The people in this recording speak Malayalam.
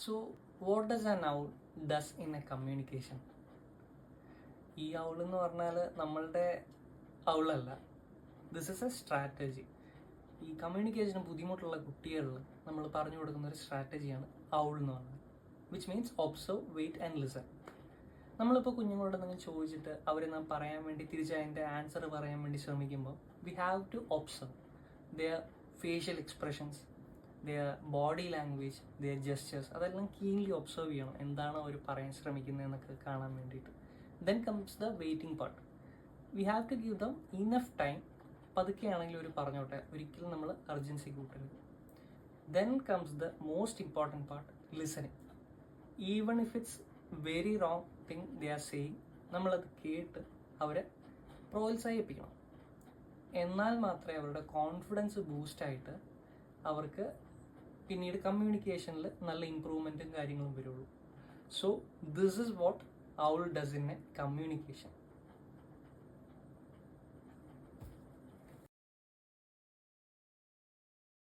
So what does an owl does in A communication? ഈ ഔൾ എന്ന് പറഞ്ഞാൽ നമ്മളുടെ ഔളല്ല, ദിസ് ഇസ് എ സ്ട്രാറ്റജി. ഈ കമ്മ്യൂണിക്കേഷന് ബുദ്ധിമുട്ടുള്ള കുട്ടികളിൽ നമ്മൾ പറഞ്ഞു കൊടുക്കുന്ന ഒരു സ്ട്രാറ്റജിയാണ് ഔൾ എന്ന് പറയുന്നത്, which means observe, wait and listen. നമ്മളിപ്പോൾ കുഞ്ഞുങ്ങളോട് എന്തെങ്കിലും ചോദിച്ചിട്ട് അവർ നാം പറയാൻ വേണ്ടി തിരിച്ച് അതിൻ്റെ ആൻസർ പറയാൻ വേണ്ടി ശ്രമിക്കുമ്പോൾ we have to observe their facial expressions, their body language, their gestures. അതെല്ലാം കീൻലി ഒബ്സർവ് ചെയ്യണം, എന്താണ് അവർ പറയാൻ ശ്രമിക്കുന്നതെന്നൊക്കെ കാണാൻ വേണ്ടിയിട്ട്. Then comes the waiting part. We have to give them enough time. പതുക്കെയാണെങ്കിലും ഒരു പറഞ്ഞോട്ടെ, ഒരിക്കലും നമ്മൾ അർജൻസി കൂട്ടരുത്. Then comes the most important part, listening. Even if it's very wrong thing they are saying, നമ്മളത് കേട്ട് അവരെ പ്രോത്സാഹിപ്പിക്കണം. എന്നാൽ മാത്രമേ അവരുടെ കോൺഫിഡൻസ് ബൂസ്റ്റായിട്ട് അവർക്ക് പിന്നീട് കമ്മ്യൂണിക്കേഷനിൽ നല്ല ഇമ്പ്രൂവ്മെൻറ്റും കാര്യങ്ങളും വരുള്ളൂ. So this is what owl does in A communication.